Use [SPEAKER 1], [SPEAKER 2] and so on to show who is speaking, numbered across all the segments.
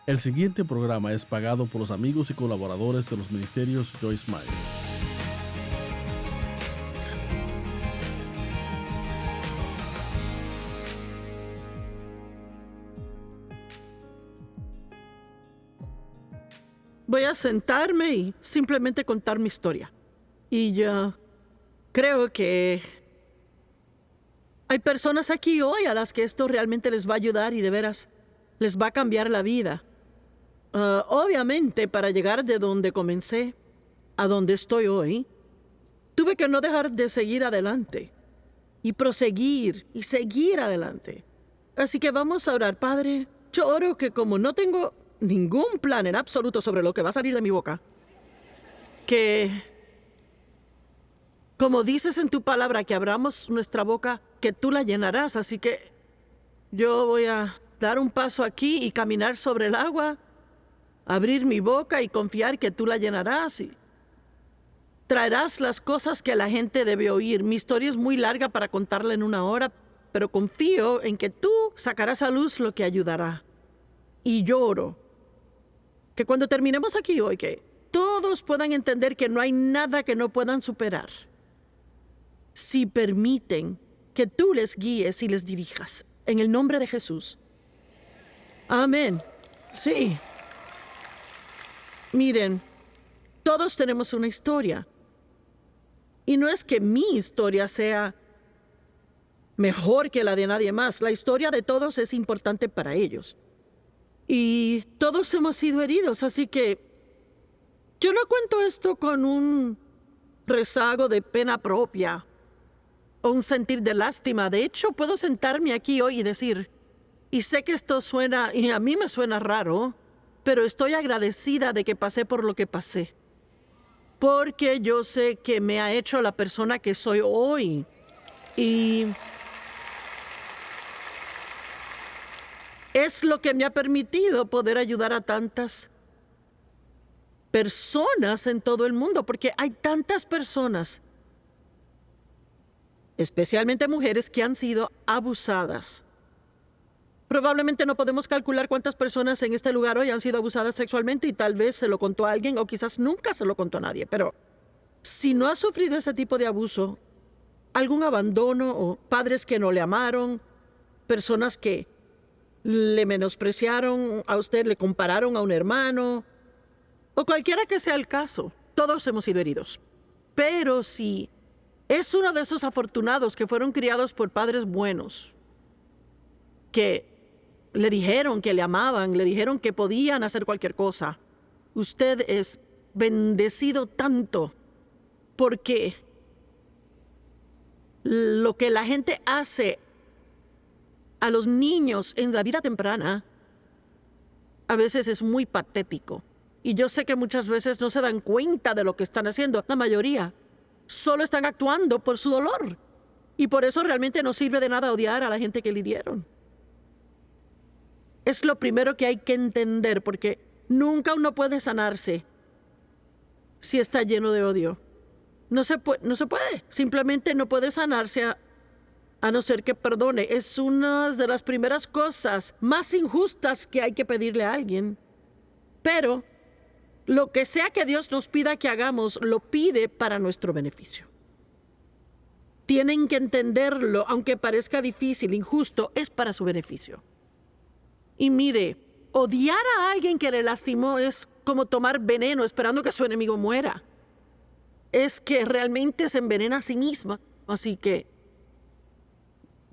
[SPEAKER 1] El siguiente programa es pagado por los amigos y colaboradores de los ministerios Joyce Meyer.
[SPEAKER 2] Voy a sentarme y simplemente contar mi historia. Y yo creo que hay personas aquí hoy a las que esto realmente les va a ayudar y de veras les va a cambiar la vida. Obviamente, para llegar de donde comencé a donde estoy hoy, tuve que no dejar de seguir adelante y proseguir y seguir adelante. Así que vamos a orar. Padre, yo oro que como no tengo ningún plan en absoluto sobre lo que va a salir de mi boca, que, como dices en tu palabra, que abramos nuestra boca, que tú la llenarás. Así que yo voy a dar un paso aquí y caminar sobre el agua, abrir mi boca y confiar que tú la llenarás y traerás las cosas que la gente debe oír. Mi historia es muy larga para contarla en una hora, pero confío en que tú sacarás a luz lo que ayudará. Y lloro que cuando terminemos aquí hoy, que todos puedan entender que no hay nada que no puedan superar si permiten que tú les guíes y les dirijas. En el nombre de Jesús. Amén. Sí. Miren, todos tenemos una historia. Y no es que mi historia sea mejor que la de nadie más. La historia de todos es importante para ellos. Y todos hemos sido heridos, así que yo no cuento esto con un rezago de pena propia o un sentir de lástima. De hecho, puedo sentarme aquí hoy y decir, y sé que esto suena, y a mí me suena raro, pero estoy agradecida de que pasé por lo que pasé. Porque yo sé que me ha hecho la persona que soy hoy. Y es lo que me ha permitido poder ayudar a tantas personas en todo el mundo, porque hay tantas personas, especialmente mujeres, que han sido abusadas. Probablemente no podemos calcular cuántas personas en este lugar hoy han sido abusadas sexualmente y tal vez se lo contó a alguien o quizás nunca se lo contó a nadie. Pero si no ha sufrido ese tipo de abuso, algún abandono o padres que no le amaron, personas que le menospreciaron a usted, le compararon a un hermano, o cualquiera que sea el caso, todos hemos sido heridos. Pero si es uno de esos afortunados que fueron criados por padres buenos, que le dijeron que le amaban, le dijeron que podían hacer cualquier cosa, usted es bendecido tanto porque lo que la gente hace a los niños en la vida temprana a veces es muy patético. Y yo sé que muchas veces no se dan cuenta de lo que están haciendo. La mayoría solo están actuando por su dolor. Y por eso realmente no sirve de nada odiar a la gente que le hirieron. Es lo primero que hay que entender, porque nunca uno puede sanarse si está lleno de odio. No se puede. Simplemente no puede sanarse a no ser que perdone. Es una de las primeras cosas más injustas que hay que pedirle a alguien. Pero lo que sea que Dios nos pida que hagamos, lo pide para nuestro beneficio. Tienen que entenderlo, aunque parezca difícil, injusto, es para su beneficio. Y mire, odiar a alguien que le lastimó es como tomar veneno esperando que su enemigo muera. Es que realmente se envenena a sí misma. Así que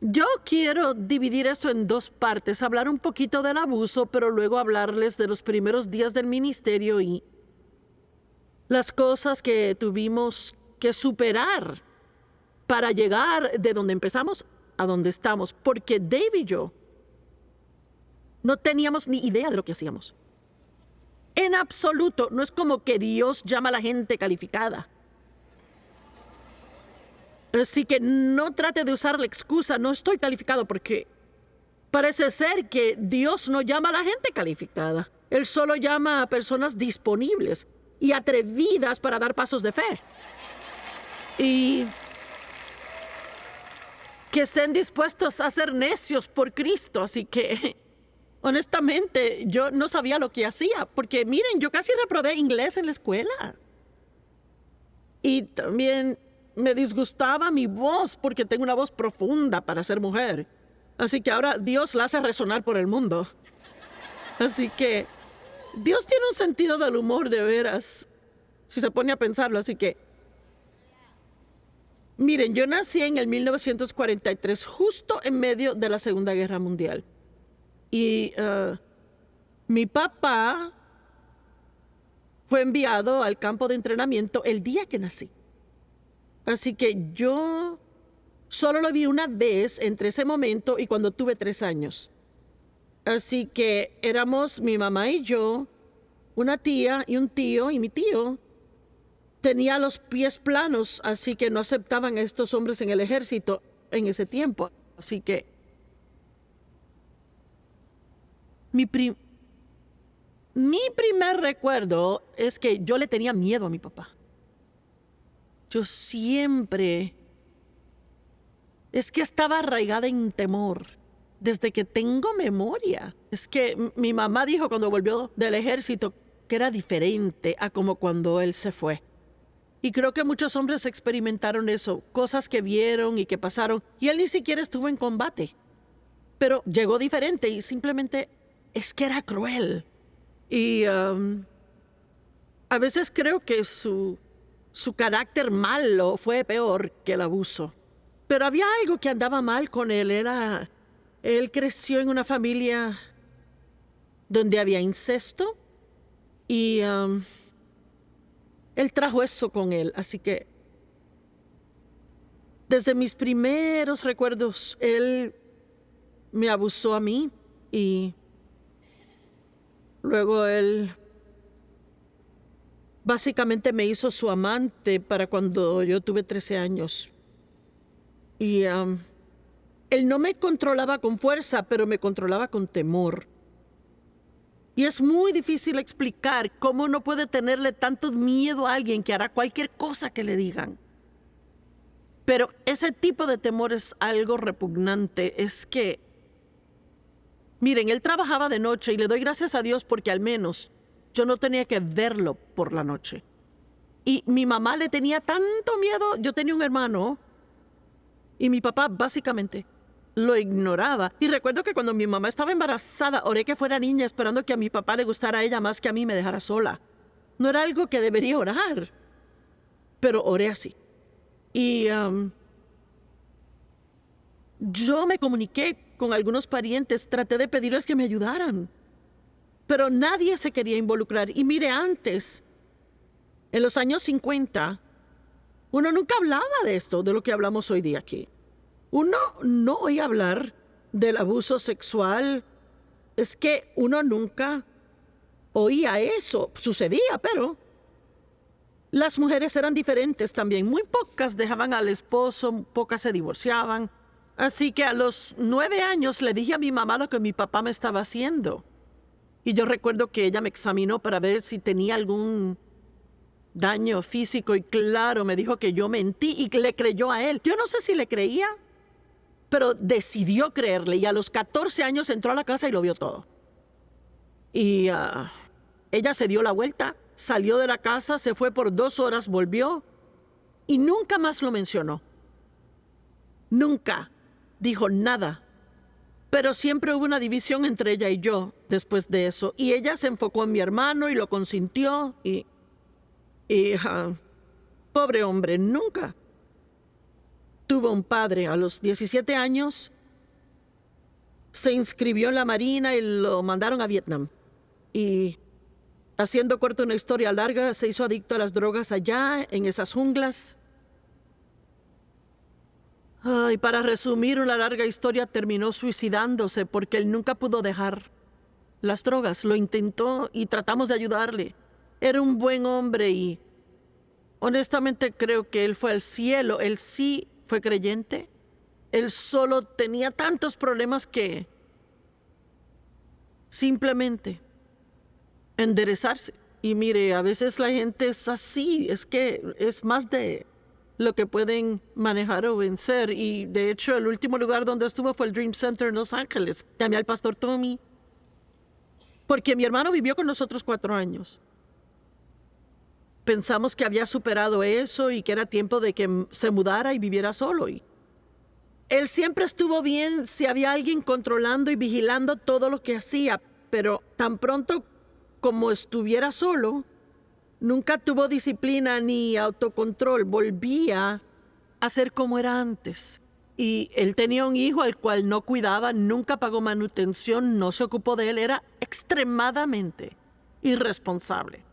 [SPEAKER 2] yo quiero dividir esto en dos partes, hablar un poquito del abuso, pero luego hablarles de los primeros días del ministerio y las cosas que tuvimos que superar para llegar de donde empezamos a donde estamos. Porque Dave y yo no teníamos ni idea de lo que hacíamos. En absoluto. No es como que Dios llama a la gente calificada. Así que no trate de usar la excusa, no estoy calificado, porque parece ser que Dios no llama a la gente calificada. Él solo llama a personas disponibles y atrevidas para dar pasos de fe. Y que estén dispuestos a ser necios por Cristo. Así que honestamente, yo no sabía lo que hacía, porque miren, yo casi reprobé inglés en la escuela. Y también me disgustaba mi voz, porque tengo una voz profunda para ser mujer. Así que ahora Dios la hace resonar por el mundo. Así que Dios tiene un sentido del humor de veras, si se pone a pensarlo. Así que, miren, yo nací en el 1943, justo en medio de la Segunda Guerra Mundial. Y mi papá fue enviado al campo de entrenamiento el día que nací. Así que yo solo lo vi una vez entre ese momento y cuando tuve 3 años. Así que éramos mi mamá y yo, una tía y un tío, y mi tío tenía los pies planos, así que no aceptaban a estos hombres en el ejército en ese tiempo. Así que mi primer recuerdo es que yo le tenía miedo a mi papá. Yo siempre... Es que estaba arraigada en temor desde que tengo memoria. Es que mi mamá dijo cuando volvió del ejército que era diferente a como cuando él se fue. Y creo que muchos hombres experimentaron eso, cosas que vieron y que pasaron, y él ni siquiera estuvo en combate. Pero llegó diferente y simplemente es que era cruel. Y a veces creo que su carácter malo fue peor que el abuso. Pero había algo que andaba mal con él. Él creció en una familia donde había incesto y él trajo eso con él. Así que desde mis primeros recuerdos, él me abusó a mí y luego él básicamente me hizo su amante para cuando yo tuve 13 años. Y él no me controlaba con fuerza, pero me controlaba con temor. Y es muy difícil explicar cómo uno puede tenerle tanto miedo a alguien que hará cualquier cosa que le digan. Pero ese tipo de temor es algo repugnante. Es que, miren, él trabajaba de noche y le doy gracias a Dios porque al menos yo no tenía que verlo por la noche. Y mi mamá le tenía tanto miedo. Yo tenía un hermano y mi papá básicamente lo ignoraba. Y recuerdo que cuando mi mamá estaba embarazada, oré que fuera niña esperando que a mi papá le gustara a ella más que a mí me dejara sola. No era algo que debería orar, pero oré así. Y yo me comuniqué con algunos parientes, traté de pedirles que me ayudaran, pero nadie se quería involucrar. Y mire, antes, en los años 50, uno nunca hablaba de esto, de lo que hablamos hoy día aquí. Uno no oía hablar del abuso sexual. Es que uno nunca oía eso. Sucedía, pero las mujeres eran diferentes también. Muy pocas dejaban al esposo, pocas se divorciaban. Así que a los 9 años le dije a mi mamá lo que mi papá me estaba haciendo. Y yo recuerdo que ella me examinó para ver si tenía algún daño físico y claro, me dijo que yo mentí y le creyó a él. Yo no sé si le creía, pero decidió creerle y a los 14 años entró a la casa y lo vio todo. Y ella se dio la vuelta, salió de la casa, se fue por 2 horas, volvió y nunca más lo mencionó. Nunca dijo nada. Pero siempre hubo una división entre ella y yo después de eso. Y ella se enfocó en mi hermano y lo consintió y pobre hombre, nunca tuvo un padre. A los 17 años se inscribió en la Marina y lo mandaron a Vietnam. Y haciendo corta una historia larga, se hizo adicto a las drogas allá, en esas junglas. Y para resumir una larga historia, terminó suicidándose porque él nunca pudo dejar las drogas. Lo intentó y tratamos de ayudarle. Era un buen hombre y honestamente creo que él fue al cielo. Él sí fue creyente. Él solo tenía tantos problemas que simplemente enderezarse. Y mire, a veces la gente es así. Es que es más de lo que pueden manejar o vencer. Y de hecho, el último lugar donde estuvo fue el Dream Center en Los Ángeles. Llamé al pastor Tommy porque mi hermano vivió con nosotros 4 años. Pensamos que había superado eso y que era tiempo de que se mudara y viviera solo. Y él siempre estuvo bien si había alguien controlando y vigilando todo lo que hacía, pero tan pronto como estuviera solo, nunca tuvo disciplina ni autocontrol. Volvía a ser como era antes. Y él tenía un hijo al cual no cuidaba, nunca pagó manutención, no se ocupó de él, era extremadamente irresponsable.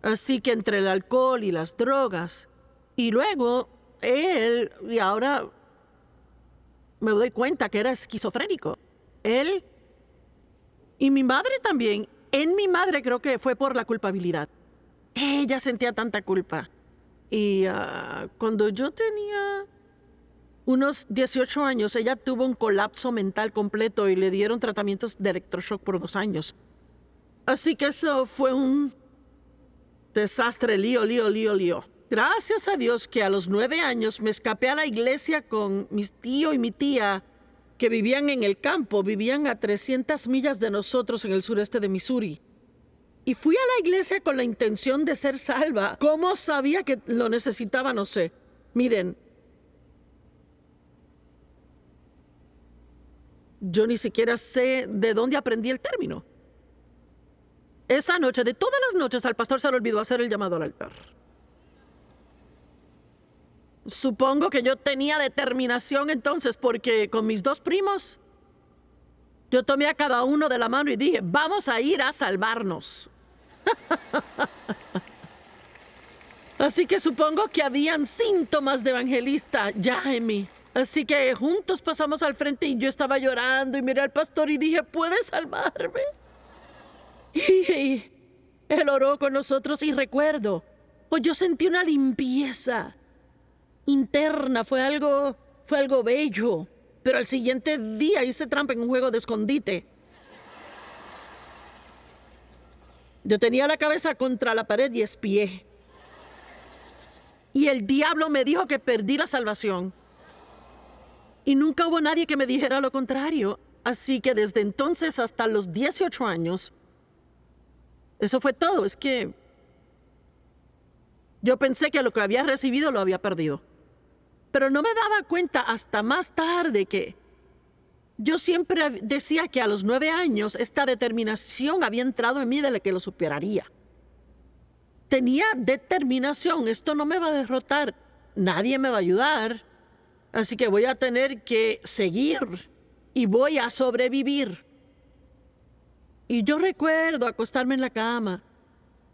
[SPEAKER 2] Así que entre el alcohol y las drogas, y luego él, y ahora me doy cuenta que era esquizofrénico. Él y mi madre también. En mi madre creo que fue por la culpabilidad. Ella sentía tanta culpa. Y cuando yo tenía unos 18 años, ella tuvo un colapso mental completo y le dieron tratamientos de electroshock por 2 años. Así que eso fue un desastre, lío. Gracias a Dios que a los 9 años me escapé a la iglesia con mis tío y mi tía que vivían en el campo, vivían a 300 millas de nosotros en el sureste de Missouri. Y fui a la iglesia con la intención de ser salva. ¿Cómo sabía que lo necesitaba? No sé. Miren, yo ni siquiera sé de dónde aprendí el término. Esa noche, de todas las noches, al pastor se le olvidó hacer el llamado al altar. Supongo que yo tenía determinación entonces, porque con mis 2 primos, yo tomé a cada uno de la mano y dije, vamos a ir a salvarnos. Así que supongo que habían síntomas de evangelista ya en mí. Así que juntos pasamos al frente y yo estaba llorando y miré al pastor y dije, ¿puedes salvarme? Y él oró con nosotros y recuerdo, pues yo sentí una limpieza interna, fue algo bello. Pero al siguiente día hice trampa en un juego de escondite. Yo tenía la cabeza contra la pared y espié. Y el diablo me dijo que perdí la salvación. Y nunca hubo nadie que me dijera lo contrario. Así que desde entonces hasta los 18 años, eso fue todo. Es que yo pensé que lo que había recibido lo había perdido. Pero no me daba cuenta hasta más tarde que yo siempre decía que a los 9 años esta determinación había entrado en mí de la que lo superaría. Tenía determinación, esto no me va a derrotar, nadie me va a ayudar, así que voy a tener que seguir y voy a sobrevivir. Y yo recuerdo acostarme en la cama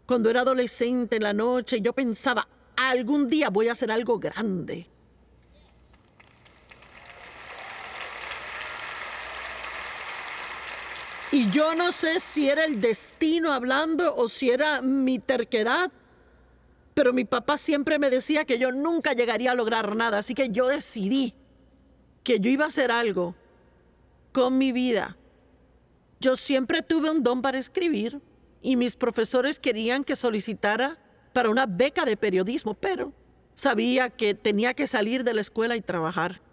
[SPEAKER 2] cuando era adolescente en la noche y yo pensaba, algún día voy a hacer algo grande. Y yo no sé si era el destino hablando o si era mi terquedad, pero mi papá siempre me decía que yo nunca llegaría a lograr nada, así que yo decidí que yo iba a hacer algo con mi vida. Yo siempre tuve un don para escribir y mis profesores querían que solicitara para una beca de periodismo, pero sabía que tenía que salir de la escuela y trabajar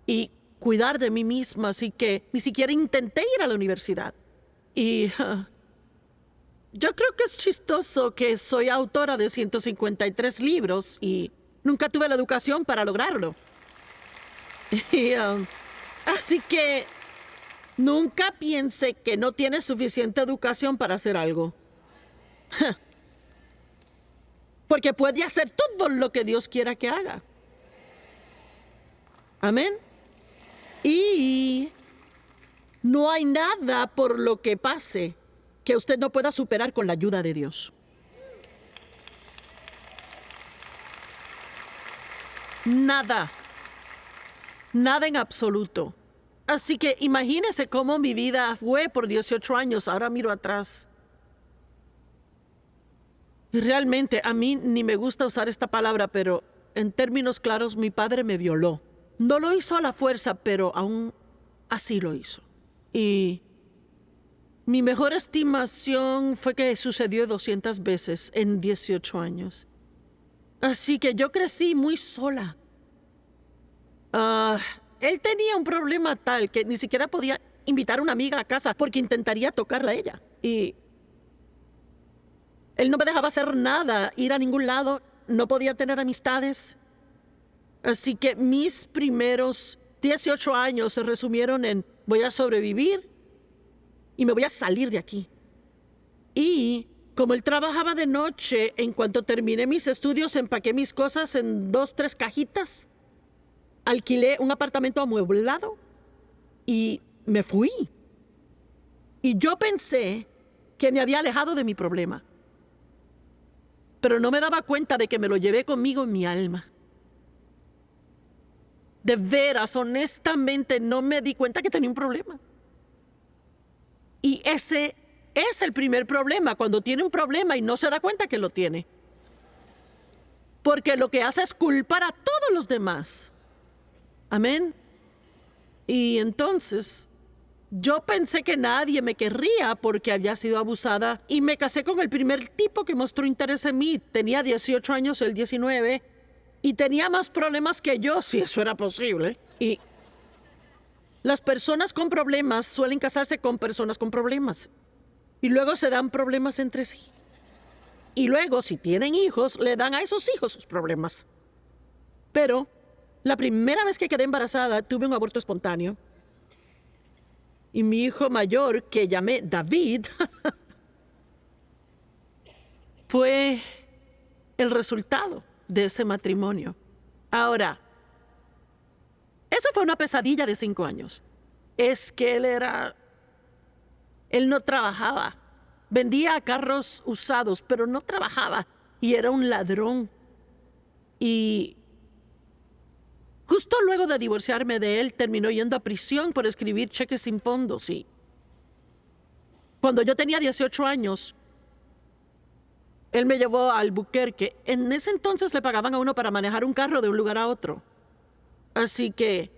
[SPEAKER 2] y cuidar de mí misma, así que ni siquiera intenté ir a la universidad. Y yo creo que es chistoso que soy autora de 153 libros y nunca tuve la educación para lograrlo. Y, así que nunca piense que no tienes suficiente educación para hacer algo. Porque puede hacer todo lo que Dios quiera que haga. Amén. Y no hay nada por lo que pase que usted no pueda superar con la ayuda de Dios. Nada. Nada en absoluto. Así que imagínese cómo mi vida fue por 18 años. Ahora miro atrás. Y realmente a mí ni me gusta usar esta palabra, pero en términos claros, mi padre me violó. No lo hizo a la fuerza, pero aún así lo hizo. Y mi mejor estimación fue que sucedió 200 veces en 18 años. Así que yo crecí muy sola. Él tenía un problema tal que ni siquiera podía invitar a una amiga a casa porque intentaría tocarla a ella. Y él no me dejaba hacer nada, ir a ningún lado, no podía tener amistades. Así que mis primeros 18 años se resumieron en voy a sobrevivir y me voy a salir de aquí. Y como él trabajaba de noche, en cuanto terminé mis estudios, empaqué mis cosas en 2, 3 cajitas, alquilé un apartamento amueblado y me fui. Y yo pensé que me había alejado de mi problema, pero no me daba cuenta de que me lo llevé conmigo en mi alma. De veras, honestamente, no me di cuenta que tenía un problema. Y ese es el primer problema, cuando tiene un problema y no se da cuenta que lo tiene. Porque lo que hace es culpar a todos los demás. Amén. Y entonces, yo pensé que nadie me querría porque había sido abusada y me casé con el primer tipo que mostró interés en mí. Tenía 18 años, él 19, y tenía más problemas que yo, si eso era posible. Y las personas con problemas suelen casarse con personas con problemas. Y luego se dan problemas entre sí. Y luego, si tienen hijos, le dan a esos hijos sus problemas. Pero la primera vez que quedé embarazada, tuve un aborto espontáneo. Y mi hijo mayor, que llamé David, fue el resultado de ese matrimonio. Ahora, eso fue una pesadilla de 5 años. Es que él no trabajaba. Vendía carros usados, pero no trabajaba. Y era un ladrón. Y justo luego de divorciarme de él, terminó yendo a prisión por escribir cheques sin fondos. Y cuando yo tenía 18 años, él me llevó a Albuquerque. En ese entonces le pagaban a uno para manejar un carro de un lugar a otro. Así que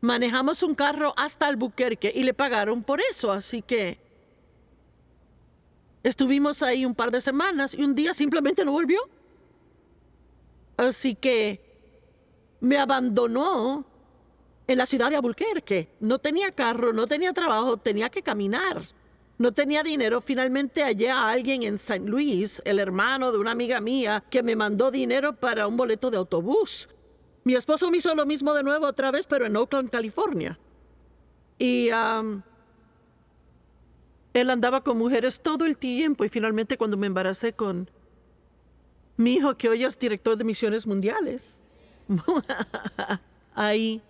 [SPEAKER 2] manejamos un carro hasta Albuquerque y le pagaron por eso. Así que estuvimos ahí un par de semanas y un día simplemente no volvió. Así que me abandonó en la ciudad de Albuquerque. No tenía carro, no tenía trabajo, tenía que caminar. No tenía dinero. Finalmente hallé a alguien en St. Louis, el hermano de una amiga mía, que me mandó dinero para un boleto de autobús. Mi esposo me hizo lo mismo de nuevo otra vez, pero en Oakland, California. Y él andaba con mujeres todo el tiempo y finalmente cuando me embaracé con mi hijo, que hoy es director de misiones mundiales, ahí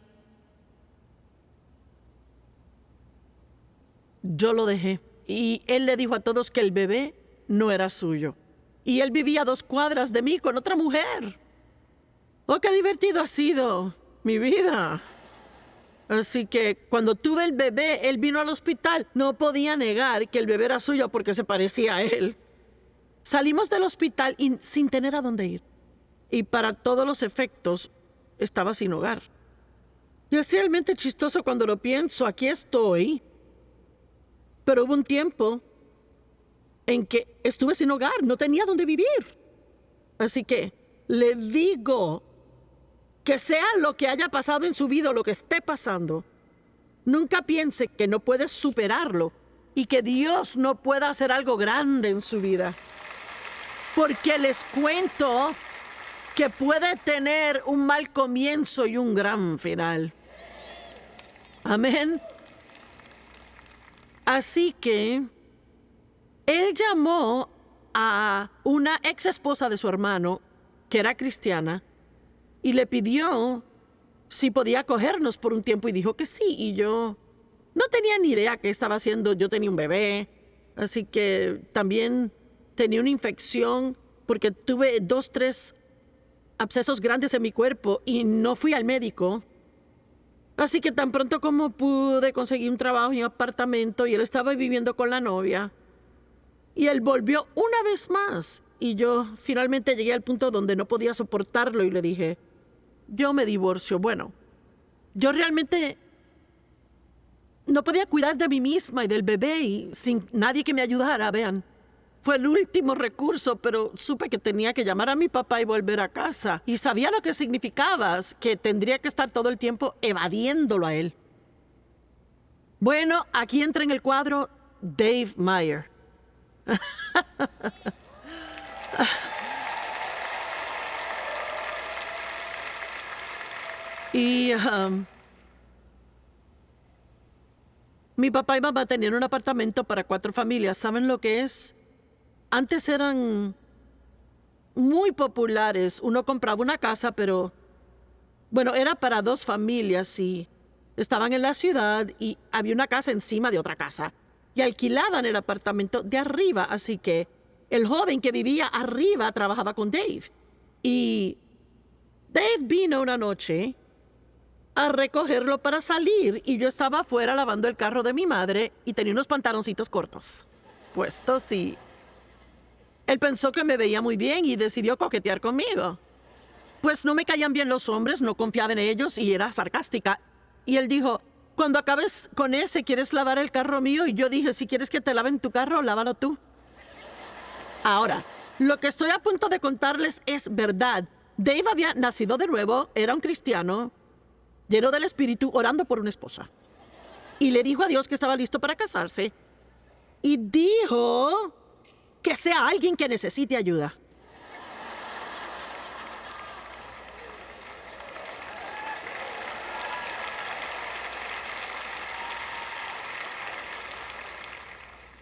[SPEAKER 2] yo lo dejé. Y él le dijo a todos que el bebé no era suyo. Y él vivía a 2 cuadras de mí con otra mujer. ¡Oh, qué divertido ha sido mi vida! Así que cuando tuve el bebé, él vino al hospital. No podía negar que el bebé era suyo porque se parecía a él. Salimos del hospital sin tener a dónde ir. Y para todos los efectos, estaba sin hogar. Y es realmente chistoso cuando lo pienso. Aquí estoy. Pero hubo un tiempo en que estuve sin hogar. No tenía dónde vivir. Así que le digo que sea lo que haya pasado en su vida o lo que esté pasando, nunca piense que no puede superarlo y que Dios no pueda hacer algo grande en su vida. Porque les cuento que puede tener un mal comienzo y un gran final. Amén. Así que él llamó a una ex esposa de su hermano, que era cristiana, y le pidió si podía acogernos por un tiempo y dijo que sí. Y yo no tenía ni idea qué estaba haciendo. Yo tenía un bebé, así que también tenía una infección porque tuve 2, 3 abscesos grandes en mi cuerpo y no fui al médico. Así que tan pronto como pude conseguí un trabajo en un apartamento y él estaba viviendo con la novia. Y él volvió una vez más. Y yo finalmente llegué al punto donde no podía soportarlo y le dije, yo me divorcio. Bueno, yo realmente no podía cuidar de mí misma y del bebé y sin nadie que me ayudara, vean. Fue el último recurso, pero supe que tenía que llamar a mi papá y volver a casa. Y sabía lo que significaba, que tendría que estar todo el tiempo evadiéndolo a él. Bueno, aquí entra en el cuadro Dave Meyer. Y mi papá y mamá tenían un apartamento para 4 familias. ¿Saben lo que es? Antes eran muy populares. Uno compraba una casa, pero bueno, era para 2 familias y estaban en la ciudad y había una casa encima de otra casa. Y alquilaban el apartamento de arriba, así que el joven que vivía arriba trabajaba con Dave. Y Dave vino una noche a recogerlo para salir y yo estaba afuera lavando el carro de mi madre y tenía unos pantaloncitos cortos puestos y él pensó que me veía muy bien y decidió coquetear conmigo. Pues no me caían bien los hombres, no confiaba en ellos y era sarcástica. Y él dijo, cuando acabes con ese, ¿quieres lavar el carro mío? Y yo dije, si quieres que te laven tu carro, lávalo tú. Ahora, lo que estoy a punto de contarles es verdad. Dave había nacido de nuevo, era un cristiano, lleno del Espíritu, orando por una esposa. Y le dijo a Dios que estaba listo para casarse. Y dijo que sea alguien que necesite ayuda.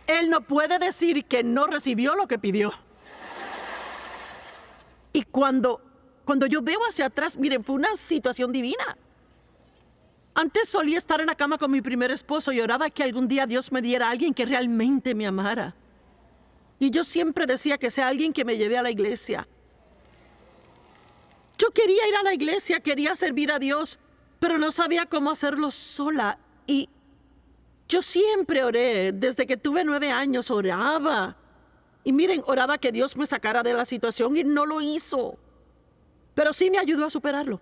[SPEAKER 2] Él no puede decir que no recibió lo que pidió. Y cuando yo veo hacia atrás, miren, fue una situación divina. Antes solía estar en la cama con mi primer esposo y oraba que algún día Dios me diera a alguien que realmente me amara. Y yo siempre decía que sea alguien que me lleve a la iglesia. Yo quería ir a la iglesia, quería servir a Dios, pero no sabía cómo hacerlo sola. Y yo siempre oré, desde que tuve 9 años, oraba. Y miren, oraba que Dios me sacara de la situación y no lo hizo. Pero sí me ayudó a superarlo.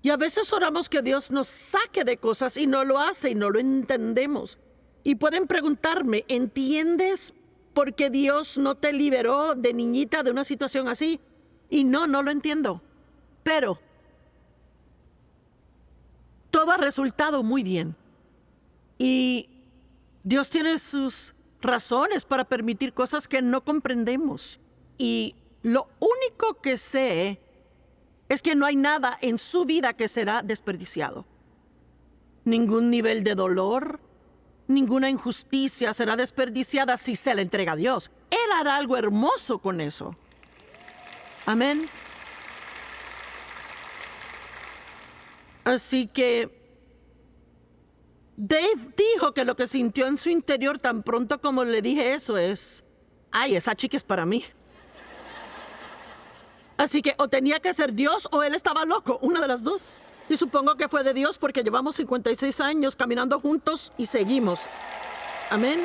[SPEAKER 2] Y a veces oramos que Dios nos saque de cosas y no lo hace y no lo entendemos. Y pueden preguntarme, ¿entiendes por qué Dios no te liberó de niñita de una situación así? Y no lo entiendo. Pero todo ha resultado muy bien. Y Dios tiene sus razones para permitir cosas que no comprendemos. Y lo único que sé es que no hay nada en su vida que será desperdiciado. Ningún nivel de dolor, ninguna injusticia será desperdiciada si se le entrega a Dios. Él hará algo hermoso con eso. Amén. Así que Dave dijo que lo que sintió en su interior tan pronto como le dije eso es, ay, esa chica es para mí. Así que o tenía que ser Dios o él estaba loco, una de las dos. Y supongo que fue de Dios porque llevamos 56 años caminando juntos y seguimos. Amén.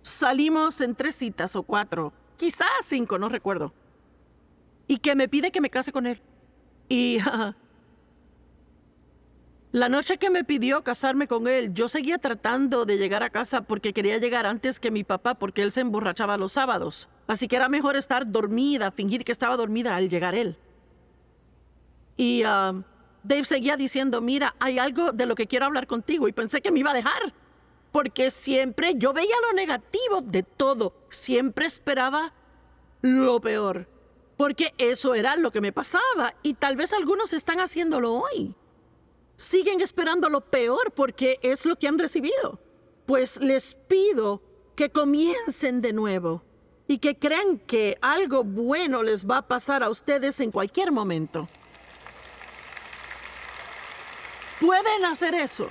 [SPEAKER 2] Salimos en 3 citas o 4, quizás 5, no recuerdo. Y que me pide que me case con él. Y la noche que me pidió casarme con él, yo seguía tratando de llegar a casa porque quería llegar antes que mi papá, porque él se emborrachaba los sábados. Así que era mejor estar dormida, fingir que estaba dormida al llegar él. Y Dave seguía diciendo, mira, hay algo de lo que quiero hablar contigo. Y pensé que me iba a dejar, porque siempre yo veía lo negativo de todo. Siempre esperaba lo peor, porque eso era lo que me pasaba. Y tal vez algunos están haciéndolo hoy. Siguen esperando lo peor porque es lo que han recibido. Pues les pido que comiencen de nuevo y que crean que algo bueno les va a pasar a ustedes en cualquier momento. Pueden hacer eso.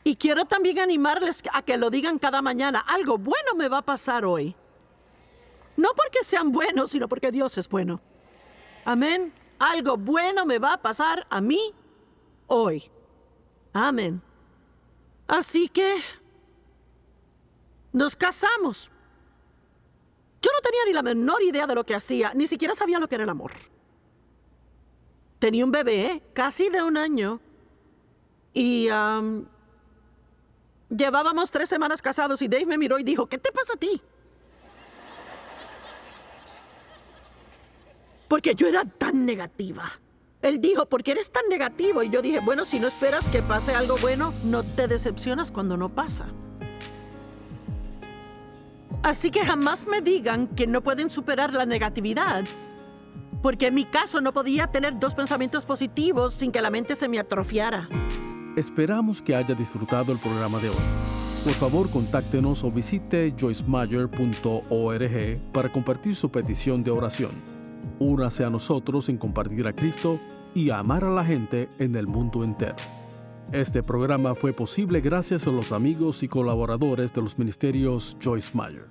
[SPEAKER 2] Y quiero también animarles a que lo digan cada mañana. Algo bueno me va a pasar hoy. No porque sean buenos, sino porque Dios es bueno. Amén. Algo bueno me va a pasar a mí hoy. Amén. Así que nos casamos. Yo no tenía ni la menor idea de lo que hacía, ni siquiera sabía lo que era el amor. Tenía un bebé, casi de 1 año, y llevábamos 3 semanas casados y Dave me miró y dijo, ¿qué te pasa a ti? Porque yo era tan negativa. Él dijo, ¿por qué eres tan negativo? Y yo dije, bueno, si no esperas que pase algo bueno, no te decepcionas cuando no pasa. Así que jamás me digan que no pueden superar la negatividad, porque en mi caso no podía tener 2 pensamientos positivos sin que la mente se me atrofiara.
[SPEAKER 1] Esperamos que haya disfrutado el programa de hoy. Por favor, contáctenos o visite joycemeyer.org para compartir su petición de oración. Únase a nosotros en compartir a Cristo y a amar a la gente en el mundo entero. Este programa fue posible gracias a los amigos y colaboradores de los ministerios Joyce Meyer.